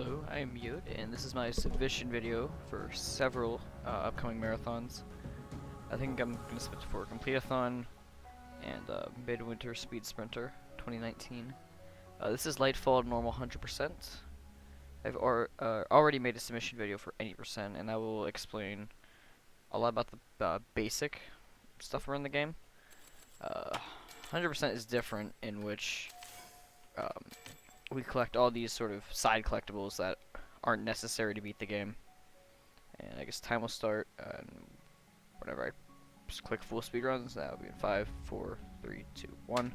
Hello, I am Mute, and this is my submission video for several upcoming marathons. I think I'm going to submit for Completathong and Midwinter Speedsprinter 2019. This is Lightfall normal 100%. I've already made a submission video for any percent, and I will explain a lot about the basic stuff around the game. 100% is different, in which we collect all these sort of side collectibles that aren't necessary to beat the game. And I guess time will start, and whenever I just click full speed runs, that will be in 5, 4, 3, 2, 1.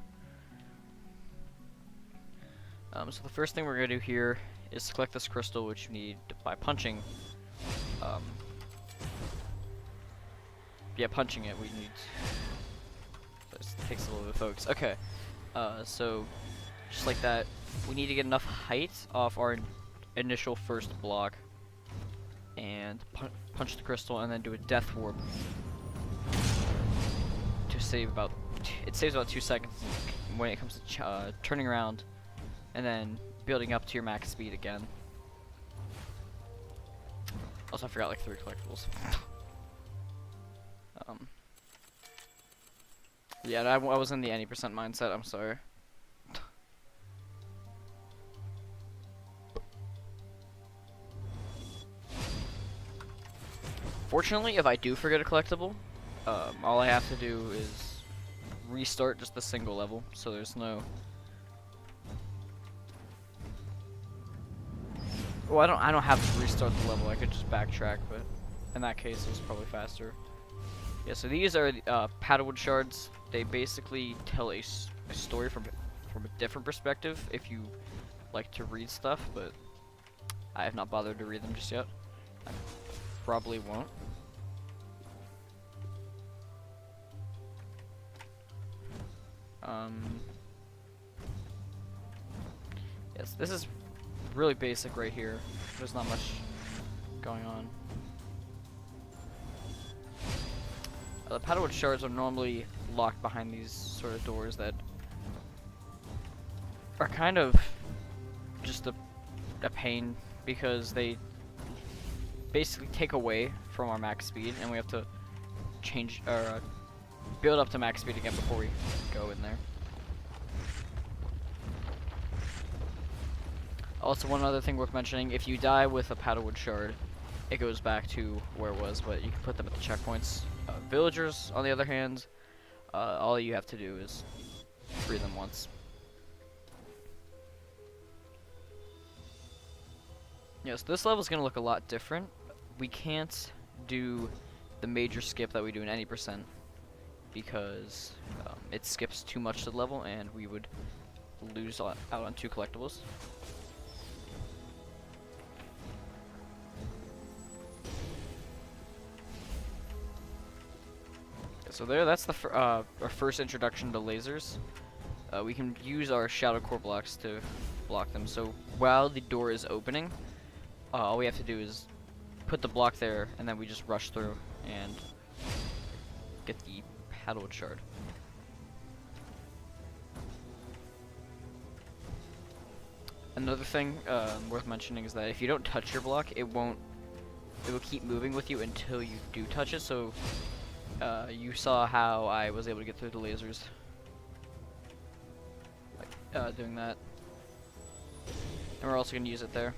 So the first thing we're going to do here is to collect this crystal, which you need by punching. Punching it, we need. This takes a little bit of focus. Okay, so just like that, we need to get enough height off our initial first block and punch the crystal, and then do a death warp to save about. It saves about 2 seconds when it comes to turning around, and then building up to your max speed again. Also, I forgot like 3 collectibles. Yeah, I was in the any percent mindset. I'm sorry. Fortunately, if I do forget a collectible, all I have to do is restart just the single level, so there's no. Well, I don't have to restart the level. I could just backtrack, but in that case, it's probably faster. Yeah, so these are paddlewood shards. They basically tell a story from a different perspective if you like to read stuff, but I have not bothered to read them just yet. I probably won't. Yes, this is really basic right here. There's not much going on. The paddlewood shards are normally locked behind these sort of doors that are kind of just a pain, because they basically take away from our max speed, and we have to change or build up to max speed again before we go in there. Also, one other thing worth mentioning: if you die with a paddlewood shard, it goes back to where it was, but you can put them at the checkpoints. Villagers, on the other hand, all you have to do is free them once. Yes, this level is going to look a lot different. We can't do the major skip that we do in any percent, because it skips too much to the level, and we would lose out on 2 collectibles. So that's our first introduction to lasers. We can use our shadow core blocks to block them. So while the door is opening, all we have to do is put the block there, and then we just rush through and get the paddlewood shard. Another thing worth mentioning is that if you don't touch your block, it will keep moving with you until you do touch it. So you saw how I was able to get through the lasers, doing that. And we're also going to use it there.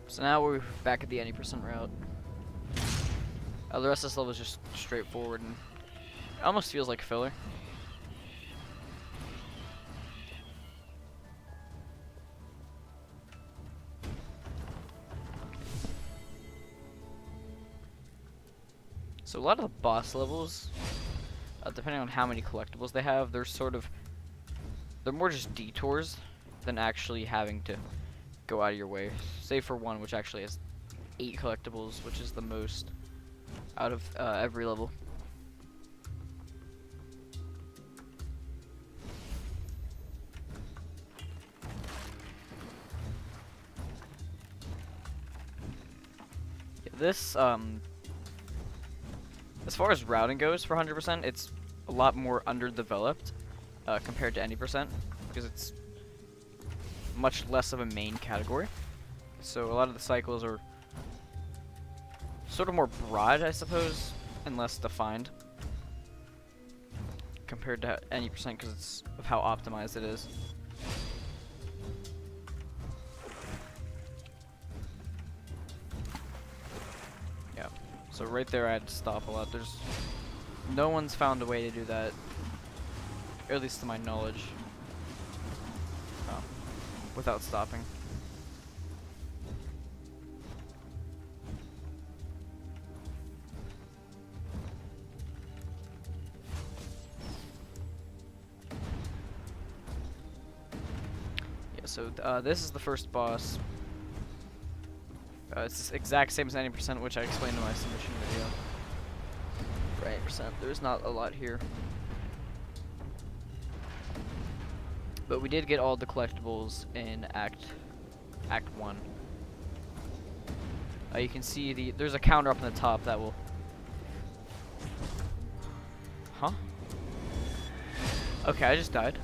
So now we're back at the any percent route. The rest of this level is just straightforward, and it almost feels like filler. So a lot of the boss levels, depending on how many collectibles they have, they're more just detours than actually having to go out of your way. Save for one, which actually has 8 collectibles, which is the most out of every level. this, as far as routing goes for 100%, it's a lot more underdeveloped compared to any percent, because it's much less of a main category. So a lot of the cycles are sort of more broad, I suppose, and less defined compared to any percent, because it's of how optimized it is. Yeah, so right there I had to stop a lot. There's no one's found a way to do that, or at least to my knowledge, without stopping. So this is the first boss. It's the exact same as 90%, which I explained in my submission video. For 80%, there's not a lot here. But we did get all the collectibles in Act 1. You can see there's a counter up on the top that will... Huh? Okay, I just died.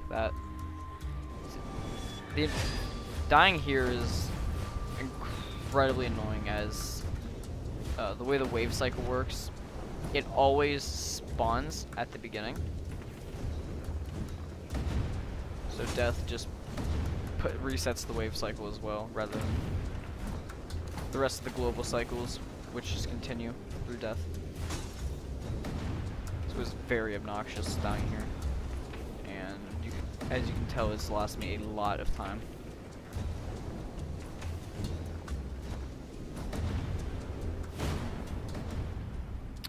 That the dying here is incredibly annoying, as the way the wave cycle works, it always spawns at the beginning, so death just resets the wave cycle as well, rather than the rest of the global cycles, which just continue through death. So it was very obnoxious dying here. As you can tell, it's lost me a lot of time.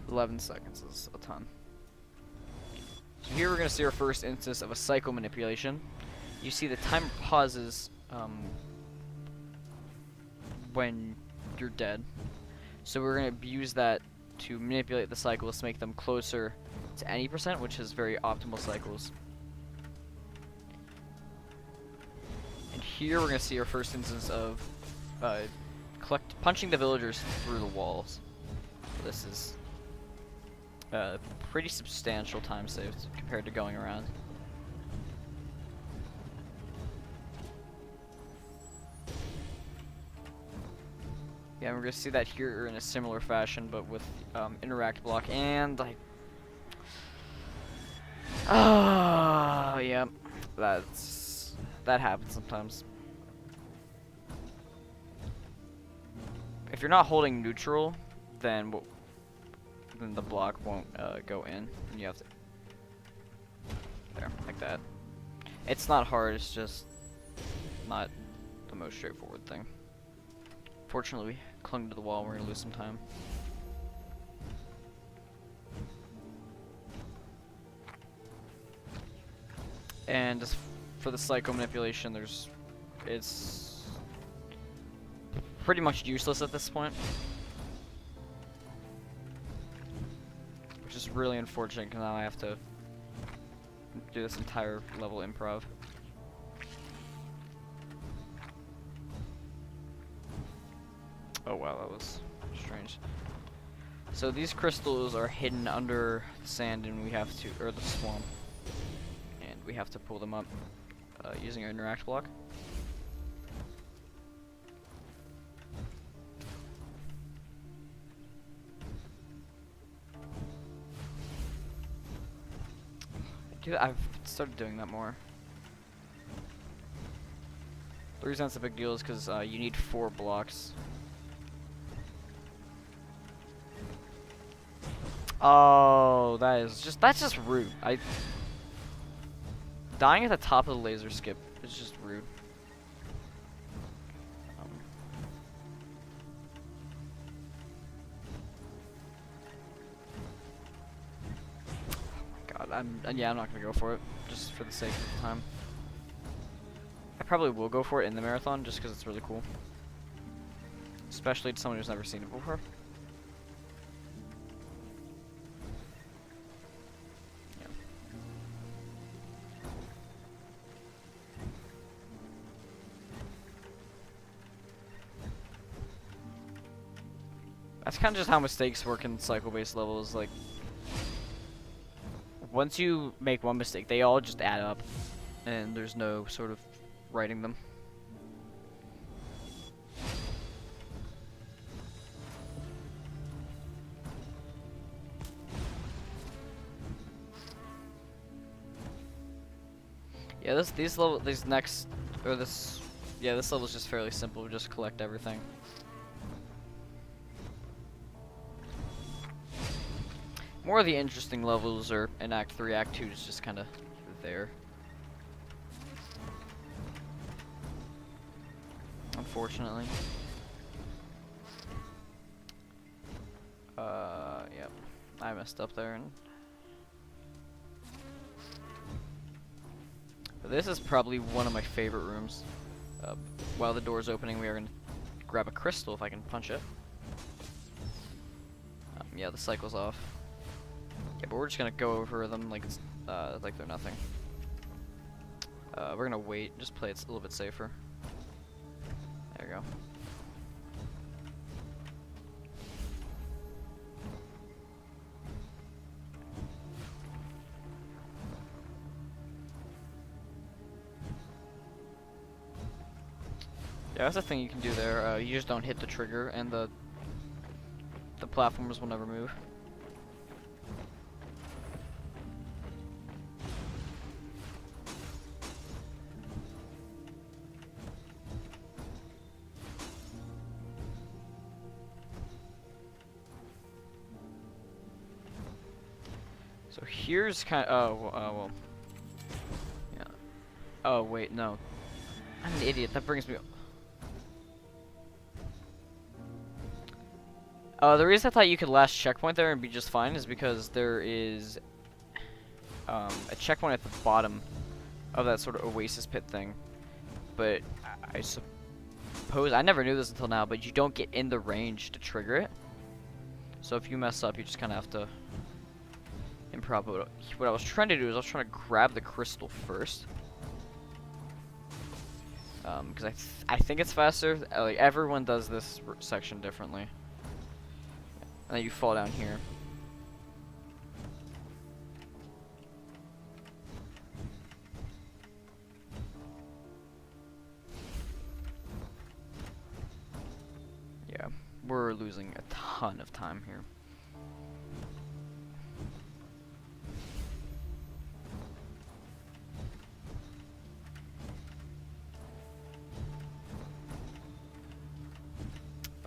"11 seconds is a ton. So here we're going to see our first instance of a cycle manipulation. You see the timer pauses when you're dead. So we're going to use that to manipulate the cycles to make them closer to any percent, which is very optimal cycles. Here we're going to see our first instance of punching the villagers through the walls. This is a pretty substantial time saved compared to going around. Yeah, we're going to see that here in a similar fashion, but with interact block, and like... Oh, yeah, that happens sometimes. If you're not holding neutral, then the block won't go in, and you have to... There, like that. It's not hard, it's just not the most straightforward thing. Fortunately, we clung to the wall, we're gonna lose some time. And just for the cycle manipulation, it's pretty much useless at this point, which is really unfortunate, because now I have to do this entire level improv. Oh wow, that was strange. So these crystals are hidden under sand, and we have to, or the swamp, and we have to pull them up using our interact block. Dude, I've started doing that more. The reason that's a big deal is because you need 4 blocks. Oh, that's just rude. Dying at the top of the laser skip is just rude. Yeah, I'm not gonna go for it, just for the sake of time. I probably will go for it in the marathon, just because it's really cool. Especially to someone who's never seen it before. Yeah. That's kind of just how mistakes work in cycle-based levels. Like, once you make one mistake, they all just add up, and there's no sort of writing them. Yeah, this level is just fairly simple. Just collect everything. More of the interesting levels are in Act 3. Act 2 is just kind of there. Unfortunately. Yep. I messed up there. But this is probably one of my favorite rooms. While the door's opening, we are going to grab a crystal if I can punch it. Yeah, the cycle's off. Yeah, but we're just gonna go over them like it's like they're nothing. We're gonna wait, just play it a little bit safer. There we go. Yeah, that's the thing you can do there. You just don't hit the trigger, and the platformers will never move. So here's kind of, well, yeah. Oh wait, no, I'm an idiot. That brings me. The reason I thought you could last checkpoint there and be just fine is because there is a checkpoint at the bottom of that sort of oasis pit thing. But I suppose I never knew this until now, but you don't get in the range to trigger it. So if you mess up, you just kind of have to improv. What I was trying to do is I was trying to grab the crystal first, because I think it's faster. Like everyone does this section differently, and then you fall down here. Yeah, we're losing a ton of time here.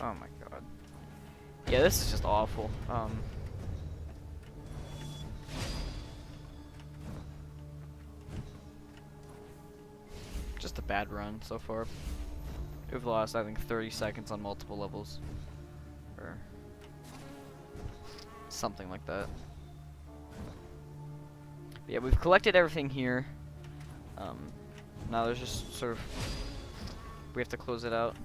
Oh my god. Yeah, this is just awful. Just a bad run so far. We've lost, I think, 30 seconds on multiple levels. Or something like that. But yeah, we've collected everything here. Now there's just sort of... we have to close it out.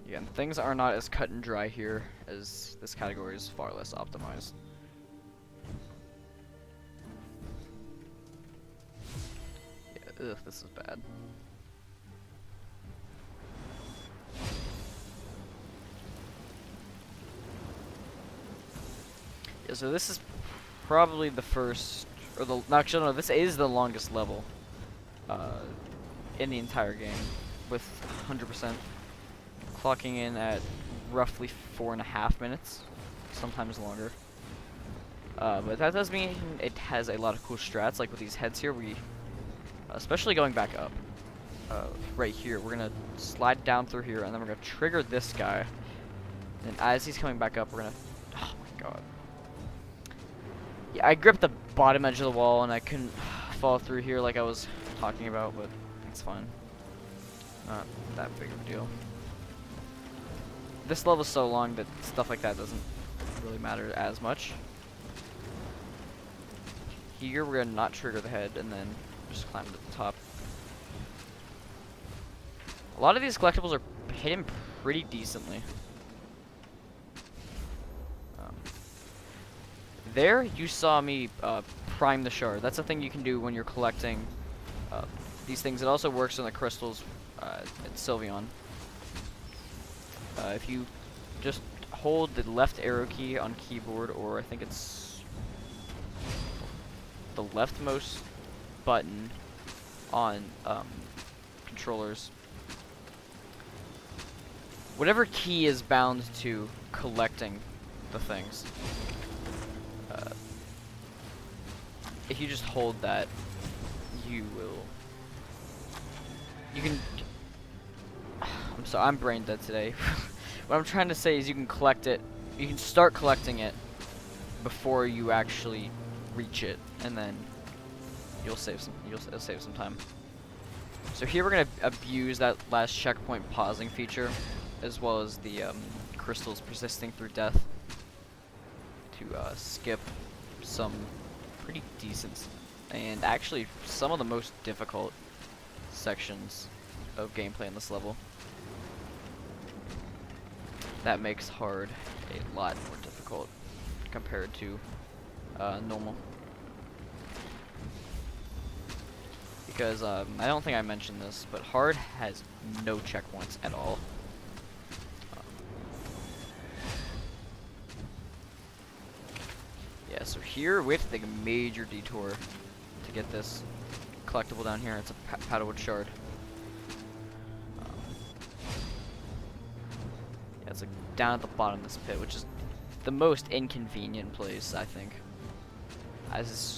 Yeah, and things are not as cut and dry here, as this category is far less optimized. Yeah, ugh, this is bad. Yeah, so this is probably the first, or the, actually no, this is the longest level in the entire game, with 100%. Clocking in at roughly 4.5 minutes, sometimes longer. But that does mean it has a lot of cool strats, like with these heads here. We, especially going back up, right here, we're gonna slide down through here, and then we're gonna trigger this guy. And as he's coming back up, we're gonna, oh my god. Yeah, I gripped the bottom edge of the wall, and I couldn't fall through here like I was talking about, but it's fine. Not that big of a deal. This level's so long that stuff like that doesn't really matter as much. Here we're gonna not trigger the head and then just climb to the top. A lot of these collectibles are hidden pretty decently. There, you saw me prime the shard. That's a thing you can do when you're collecting these things. It also works on the crystals at Sylveon. If you just hold the left arrow key on keyboard, or I think it's the leftmost button on controllers, whatever key is bound to collecting the things, if you just hold that, you can, I'm sorry, I'm brain dead today. What I'm trying to say is you can collect it, you can start collecting it before you actually reach it, and then you'll save some time. So here we're gonna abuse that last checkpoint pausing feature, as well as the crystals persisting through death, to skip some pretty decent, and actually some of the most difficult sections of gameplay in this level. That makes hard a lot more difficult compared to normal. Because I don't think I mentioned this, but hard has no checkpoints at all. Yeah, so here we have to take a major detour to get this collectible down here. It's a paddlewood shard. Yeah, it's like down at the bottom of this pit, which is the most inconvenient place, I think. This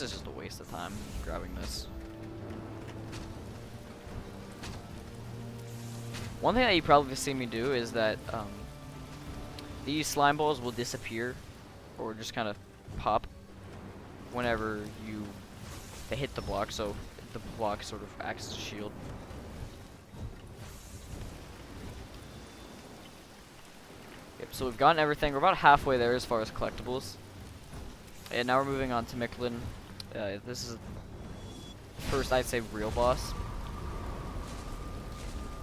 is just a waste of time grabbing this. One thing that you probably see me do is that these slime balls will disappear, or just kind of pop whenever they hit the block, so the block sort of acts as a shield. Yep, so we've gotten everything. We're about halfway there as far as collectibles. And now we're moving on to Michelin. This is first, I'd say, real boss.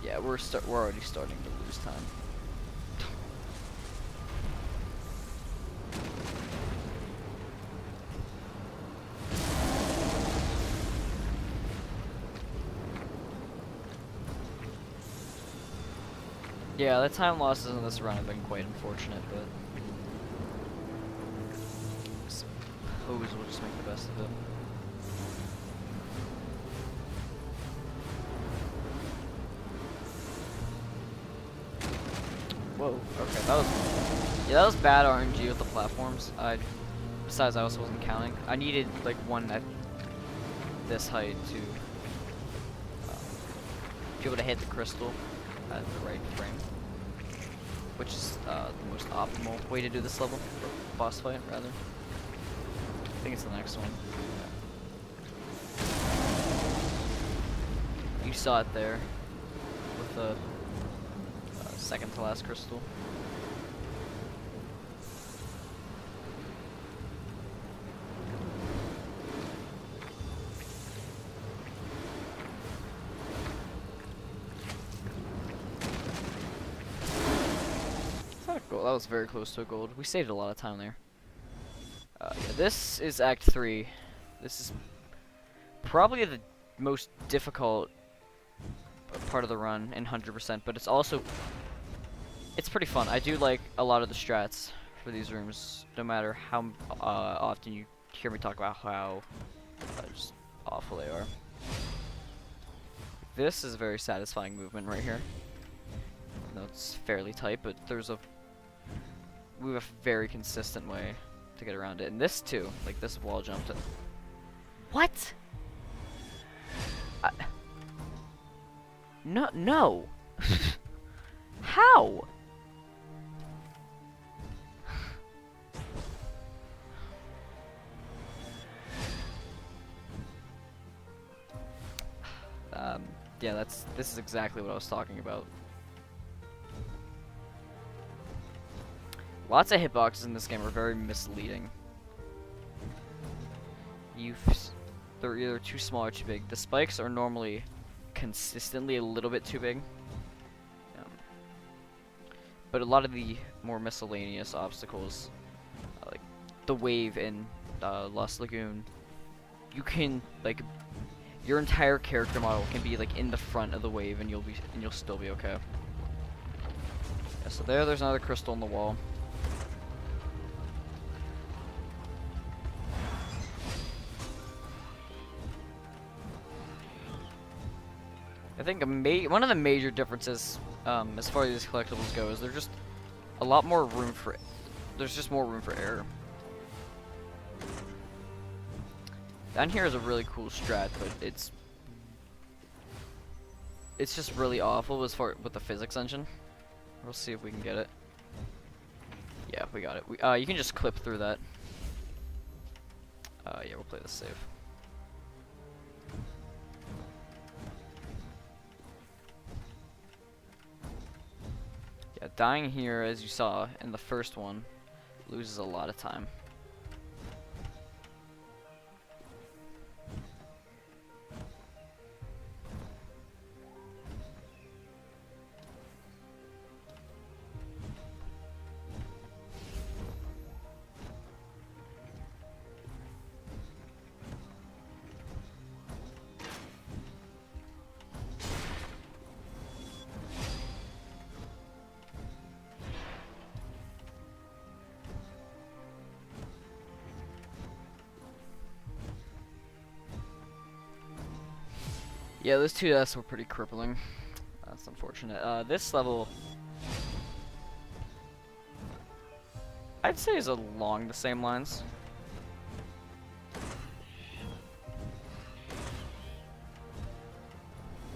Yeah, we're already starting to lose time. Yeah, the time losses in this run have been quite unfortunate, but I suppose we'll just make the best of it. Whoa, okay, that was bad RNG with the platforms. Besides, I also wasn't counting. I needed like one at this height to be able to hit the crystal at the right frame, which is the most optimal way to do this level, or boss fight rather. I think it's the next one. You saw it there with the second to last crystal. Gold. That was very close to a gold. We saved a lot of time there. Yeah, this is Act 3. This is probably the most difficult part of the run in 100%, but it's pretty fun. I do like a lot of the strats for these rooms, no matter how often you hear me talk about how just awful they are. This is a very satisfying movement right here. No, it's fairly tight, but we have a very consistent way to get around it. And this too, like this wall jump. What? No. How? Yeah, this is exactly what I was talking about. Lots of hitboxes in this game are very misleading. They're either too small or too big. The spikes are normally consistently a little bit too big. But a lot of the more miscellaneous obstacles, like the wave in Lost Lagoon, you can like your entire character model can be like in the front of the wave, and you'll still be okay. Yeah, so there's another crystal on the wall. I think one of the major differences as far as these collectibles go is there's just a lot more room for there's just more room for error. Down here is a really cool strat, but it's just really awful as far with the physics engine. We'll see if we can get it. Yeah, we got it. You can just clip through that. Yeah, we'll play this safe. Yeah, dying here, as you saw in the first one, loses a lot of time. Yeah, those two deaths were pretty crippling. That's unfortunate. This level, I'd say, is along the same lines.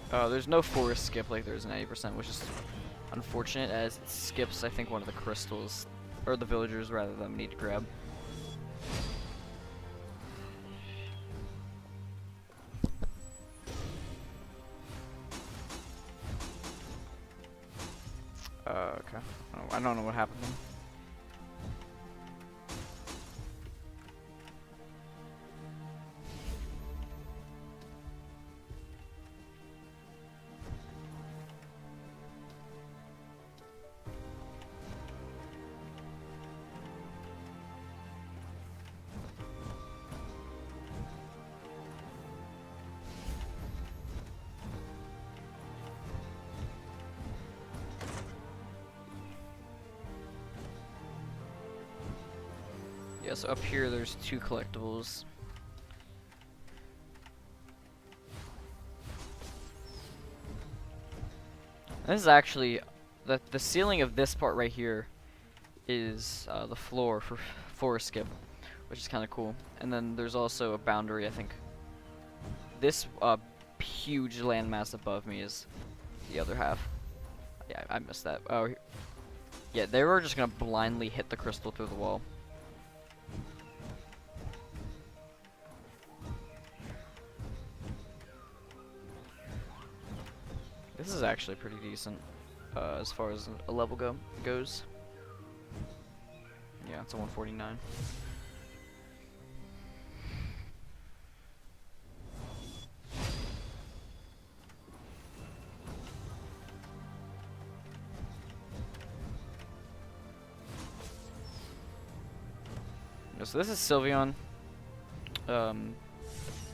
There's no forest skip like there's an 80%, which is unfortunate, as it skips, I think, one of the crystals, or the villagers, rather, than we need to grab. Okay. I don't know what happened then. Yeah, so up here there's two collectibles. This is actually the ceiling of this part right here is the floor for forest skip, which is kind of cool. And then there's also a boundary, I think. This huge landmass above me is the other half. Yeah, I missed that. Oh, yeah, they were just gonna blindly hit the crystal through the wall. This is actually pretty decent as far as a level goes. Yeah, it's a 149. So this is Sylveon. I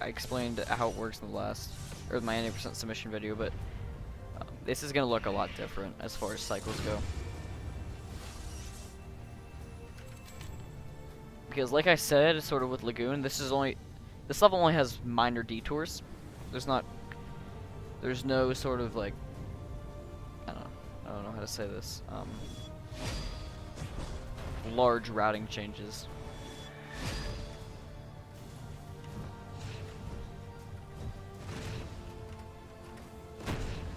explained how it works in the last, or my 90% submission video, but this is gonna look a lot different as far as cycles go. Because like I said, sort of with Lagoon, this level only has minor detours. There's no sort of like, I don't know how to say this, large routing changes.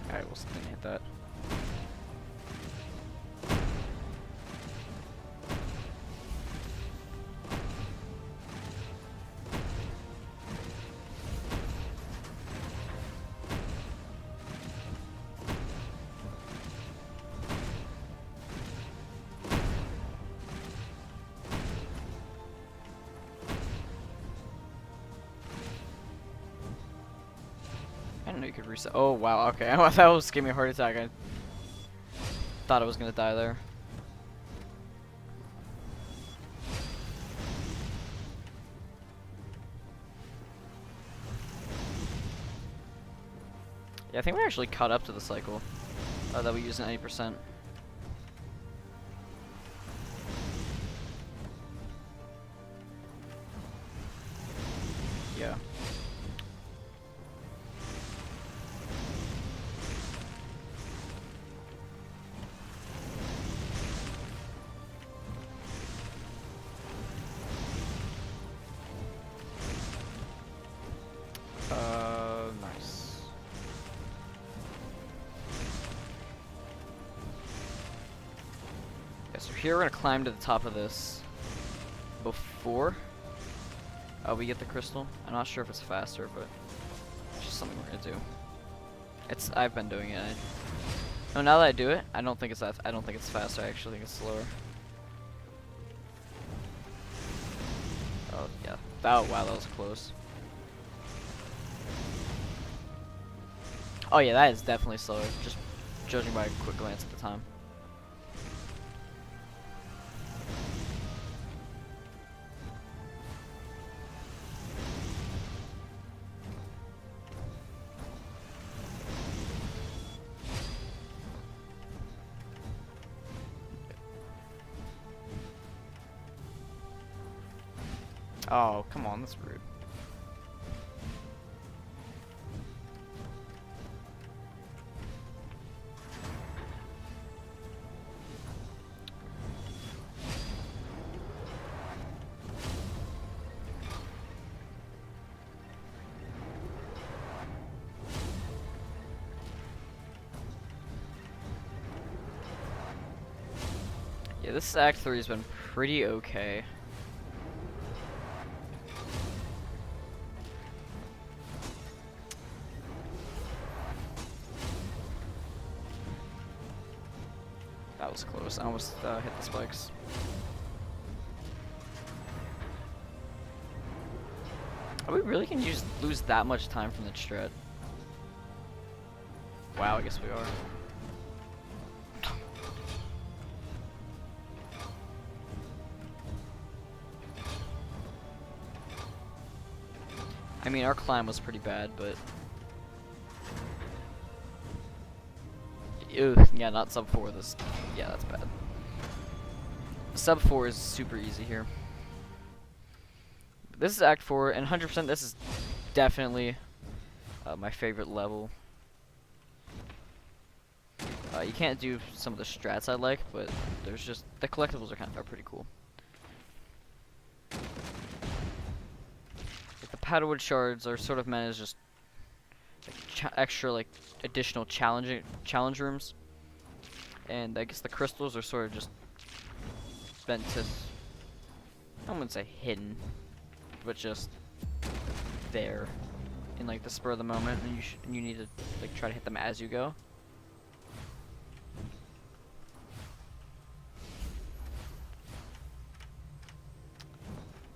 Alright, we'll hit that. I didn't know you could reset. Oh wow, okay. That was giving me a heart attack. I thought I was gonna die there. Yeah, I think we actually caught up to the cycle that we use in 80%. Yeah. Nice. Yeah, so here we're gonna climb to the top of this before we get the crystal. I'm not sure if it's faster, but it's just something we're gonna do. I've been doing it. No, now that I do it, I don't think it's faster. I actually think it's slower. Oh yeah. Wow, that was close. Oh yeah, that is definitely slower. Just judging by a quick glance at the time. Oh, come on, that's rude. Yeah, this Act 3 has been pretty okay. That was close. I almost hit the spikes. Are we really gonna lose that much time from the strat? Wow, I guess we are. I mean, our climb was pretty bad, but... Ew, yeah, not sub 4, yeah, that's bad. Sub 4 is super easy here. This is Act 4, and 100% this is definitely my favorite level. You can't do some of the strats I like, but there's just... the collectibles are pretty cool. The paddlewood shards are sort of meant as just extra, like, additional challenge rooms, and I guess the crystals are sort of just meant to, I wouldn't say hidden, but just there in like the spur of the moment, and you need to like try to hit them as you go.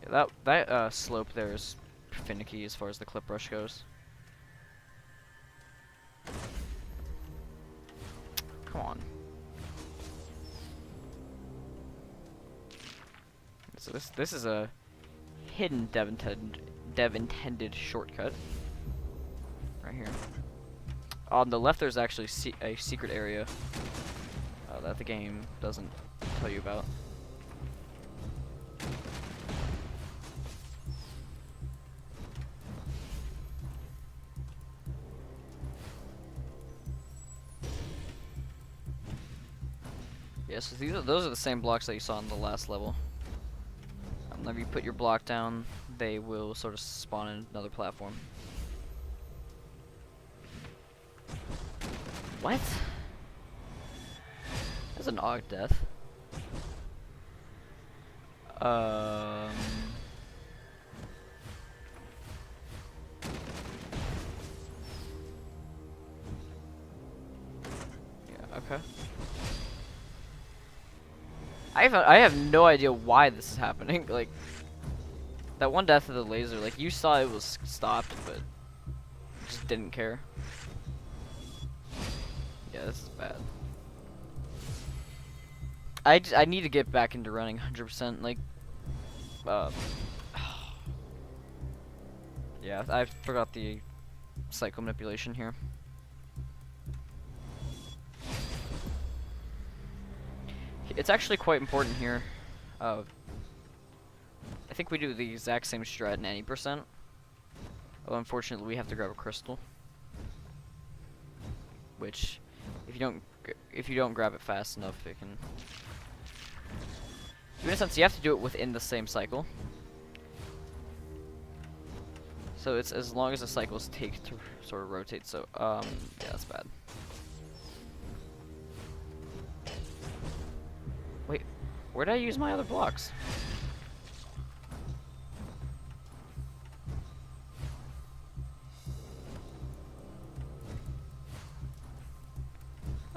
Yeah, that slope there is finicky as far as the clip brush goes. Come on. So this is a hidden dev intended shortcut right here. On the left, there's actually a secret area that the game doesn't tell you about. Yeah, so those are the same blocks that you saw in the last level. Whenever you put your block down, they will sort of spawn in another platform. What? That's an odd death. Yeah, okay. I have no idea why this is happening. Like, that one death of the laser, like, you saw it was stopped, but just didn't care. Yeah, this is bad. I need to get back into running 100%. Like, yeah, I forgot the cycle manipulation here. it's actually quite important here. I think we do the exact same strat in any percent. Well, unfortunately, we have to grab a crystal, which, if you don't grab it fast enough, it can. In a sense, you have to do it within the same cycle. So it's as long as the cycles take to sort of rotate. So yeah, that's bad. Wait, where did I use my other blocks?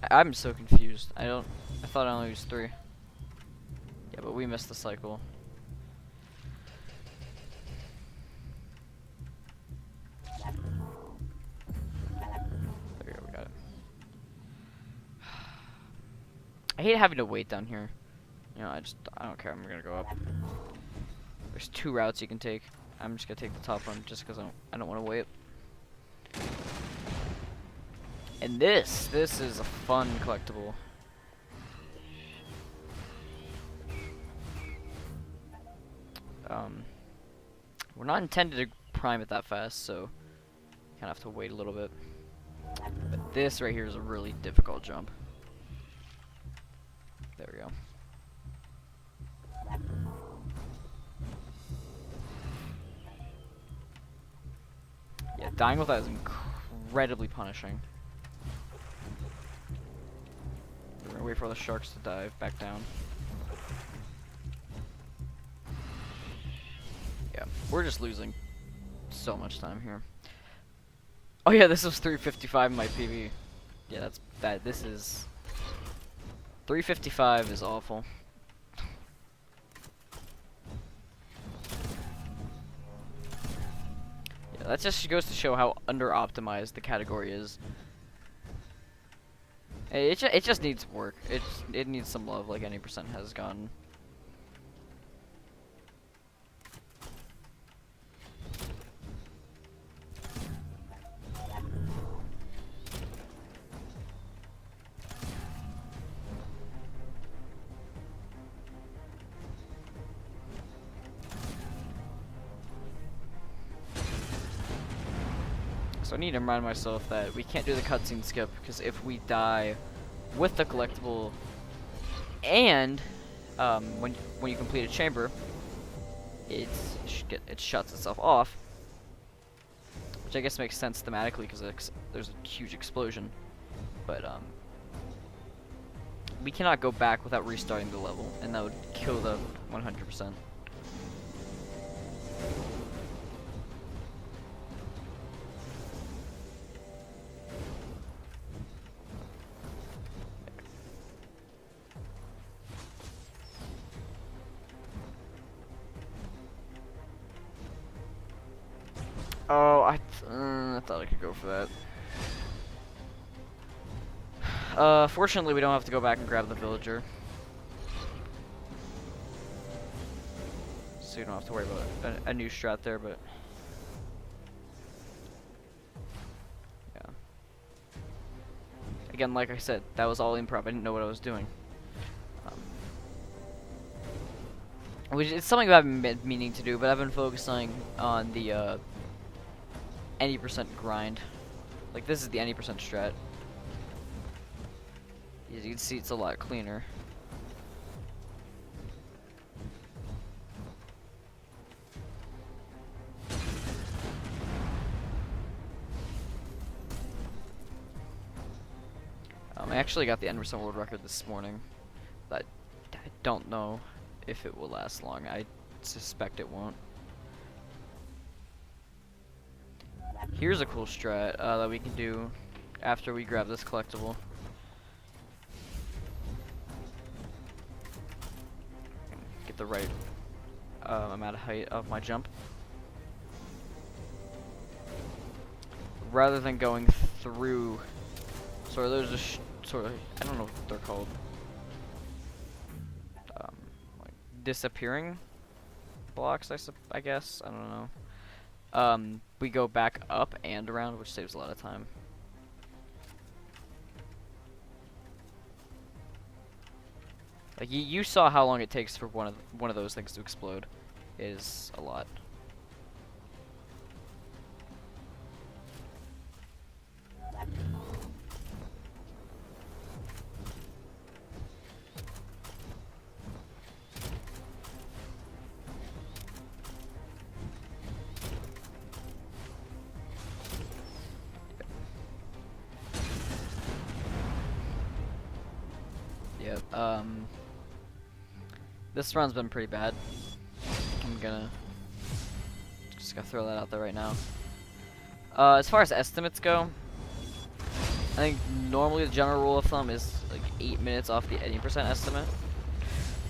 I'm so confused. I thought I only used 3. Yeah, but we missed the cycle. There we go, we got it. I hate having to wait down here. You know, I don't care. I'm gonna go up. There's 2 routes you can take. I'm just gonna take the top one just because I don't want to wait. And this is a fun collectible. We're not intended to prime it that fast, so kind of have to wait a little bit. But this right here is a really difficult jump. There we go. Yeah, dying with that is incredibly punishing. We're gonna wait for all the sharks to dive back down. Yeah, we're just losing so much time here. Oh yeah, this was 355 in my PV. Yeah, that's bad. This is 355 is awful. Yeah, that just goes to show how under-optimized the category is. It just needs work. It needs some love, like any percent has gotten. So I need to remind myself that we can't do the cutscene skip, because if we die with the collectible and when you complete a chamber, it shuts itself off, which I guess makes sense thematically because there's a huge explosion. But we cannot go back without restarting the level, and that would kill the 100%. Oh, I thought I could go for that. Fortunately, we don't have to go back and grab the villager, so you don't have to worry about a new strat there. But yeah, again, like I said, that was all improv. I didn't know what I was doing. Which is something that I've been meaning to do, but I've been focusing on the any percent grind. Like, this is the any percent strat. As you can see, it's a lot cleaner. I actually got the end percent world record this morning, but I don't know if it will last long. I suspect it won't. Here's a cool strat that we can do after we grab this collectible. Get the right amount of height of my jump. Rather than going through, sort of, there's a sort of, I don't know what they're called. Like disappearing blocks, I guess. I don't know. We go back up and around, which saves a lot of time. Like you saw how long it takes for one of those things to explode. It is a lot. Yeah, this run's been pretty bad. I'm just gonna throw that out there right now. As far as estimates go, I think normally the general rule of thumb is like 8 minutes off the 80% estimate.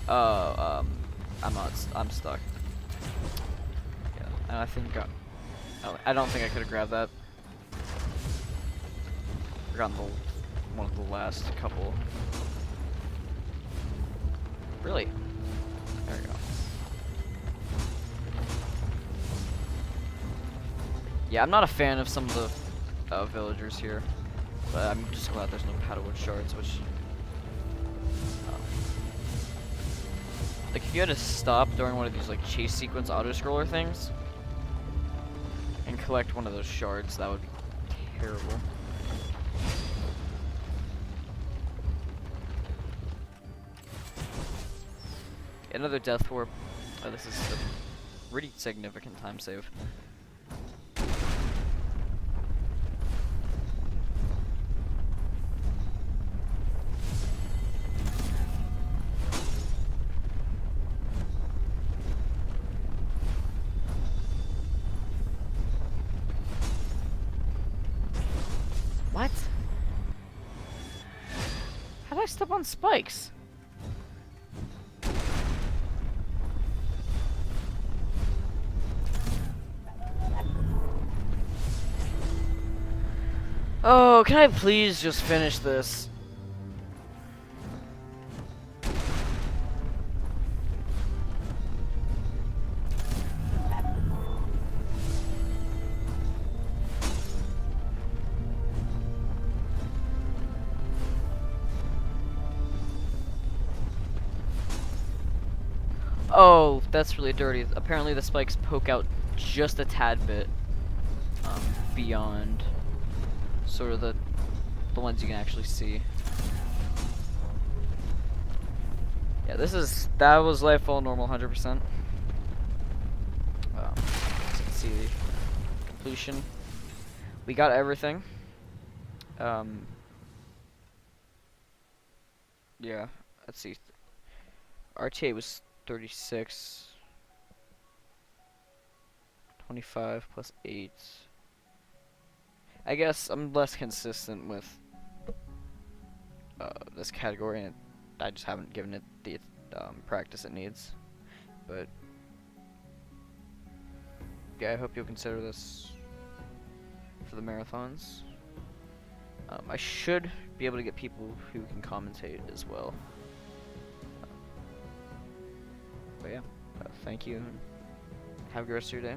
I'm stuck. Yeah, and I think I don't think I could have grabbed that. Forgotten one of the last couple. Really? There we go. Yeah, I'm not a fan of some of the villagers here, but I'm just glad there's no paddlewood shards, which... like, if you had to stop during one of these, like, chase sequence auto-scroller things, and collect one of those shards, that would be terrible. Another death warp. Oh, this is a pretty significant time save. What? How did I step on spikes? Oh, can I please just finish this? Oh, that's really dirty. Apparently the spikes poke out just a tad bit beyond sort of the ones you can actually see. Yeah, that was Lightfall normal 100%. As you can see, completion. We got everything. Yeah, let's see. RTA was 36. 25 plus 8. I guess I'm less consistent with this category, and I just haven't given it the practice it needs. But yeah, I hope you'll consider this for the marathons. I should be able to get people who can commentate as well. But yeah, thank you, and have a good rest of your day.